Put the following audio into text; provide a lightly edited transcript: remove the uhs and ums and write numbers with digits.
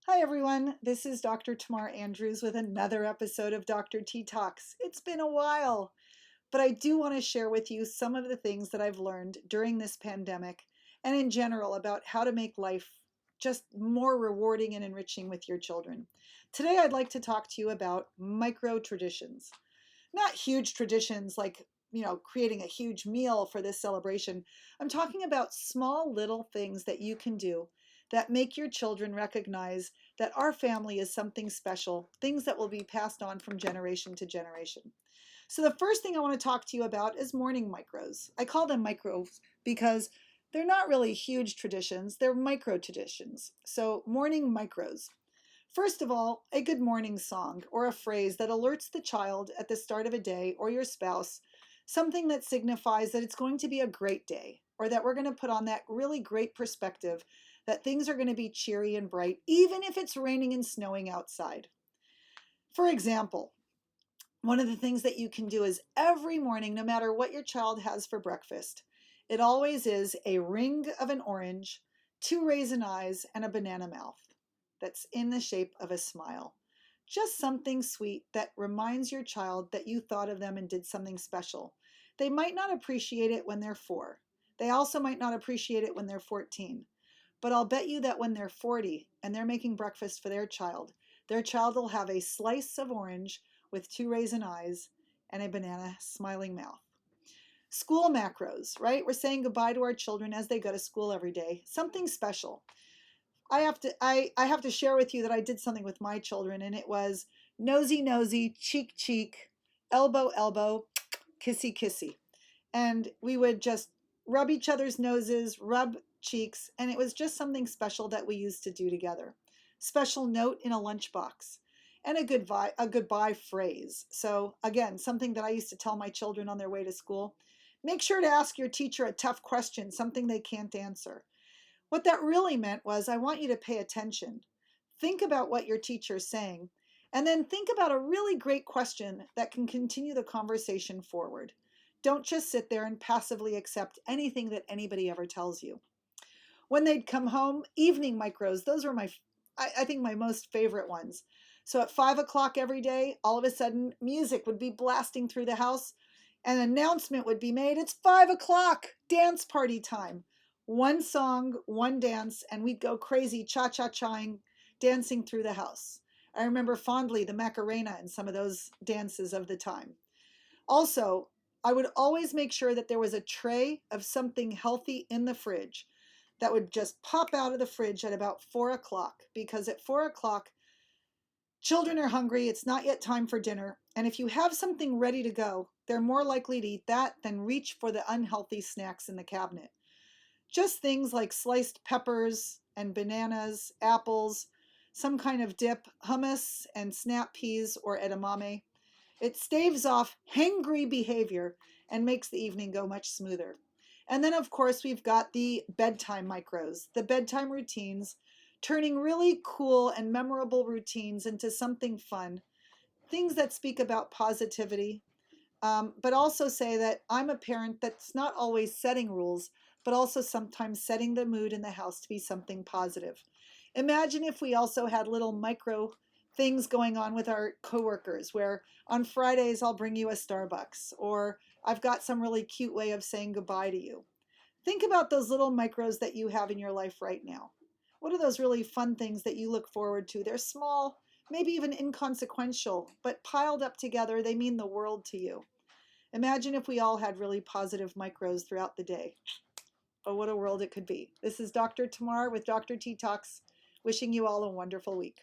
Hi everyone, this is Dr. Tamar Andrews with another episode of Dr. T Talks. It's been a while, but I do want to share with you some of the things that I've learned during this pandemic and in general about how to make life just more rewarding and enriching with your children. Today I'd like to talk to you about micro traditions. Not huge traditions like, creating a huge meal for this celebration. I'm talking about small little things that you can do that make your children recognize that our family is something special, things that will be passed on from generation to generation. So, the first thing I want to talk to you about is morning micros. I call them micros because they're not really huge traditions, they're micro traditions. So, morning micros. First of all, a good morning song or a phrase that alerts the child at the start of a day or your spouse, something that signifies that it's going to be a great day or that we're going to put on that really great perspective that things are going to be cheery and bright, even if it's raining and snowing outside. For example, one of the things that you can do is every morning, no matter what your child has for breakfast, it always is a ring of an orange, two raisin eyes, and a banana mouth that's in the shape of a smile. Just something sweet that reminds your child that you thought of them and did something special. They might not appreciate it when they're 4. They also might not appreciate it when they're 14. But I'll bet you that when they're 40 and they're making breakfast for their child will have a slice of orange with two raisin eyes and a banana smiling mouth. School macros, right? We're saying goodbye to our children as they go to school every day. Something special. I have to share with you that I did something with my children, and it was nosy nosy, cheek cheek, elbow elbow, kissy kissy. And we would just rub each other's noses, rub cheeks, and it was just something special that we used to do together. Special note in a lunchbox and a goodbye phrase. So again, something that I used to tell my children on their way to school. Make sure to ask your teacher a tough question, something they can't answer. What that really meant was, I want you to pay attention. Think about what your teacher is saying, and then think about a really great question that can continue the conversation forward. Don't just sit there and passively accept anything that anybody ever tells you. When they'd come home, evening micros, those were I think, my most favorite ones. So at 5 o'clock every day, all of a sudden, music would be blasting through the house. An announcement would be made, it's 5 o'clock, dance party time. One song, one dance, and we'd go crazy cha-cha-chaing, dancing through the house. I remember fondly the Macarena and some of those dances of the time. Also, I would always make sure that there was a tray of something healthy in the fridge that would just pop out of the fridge at about 4 o'clock, because at 4 o'clock, children are hungry, it's not yet time for dinner, and if you have something ready to go, they're more likely to eat that than reach for the unhealthy snacks in the cabinet. Just things like sliced peppers and bananas, apples, some kind of dip, hummus, and snap peas or edamame. It staves off hangry behavior and makes the evening go much smoother. And then, of course, we've got the bedtime micros, the bedtime routines, turning really cool and memorable routines into something fun, things that speak about positivity, but also say that I'm a parent that's not always setting rules, but also sometimes setting the mood in the house to be something positive. Imagine if we also had little micro things going on with our coworkers, where on Fridays I'll bring you a Starbucks, or I've got some really cute way of saying goodbye to you. Think about those little micros that you have in your life right now. What are those really fun things that you look forward to? They're small, maybe even inconsequential, but piled up together, they mean the world to you. Imagine if we all had really positive micros throughout the day. Oh, what a world it could be. This is Dr. Tamar with Dr. T Talks, wishing you all a wonderful week.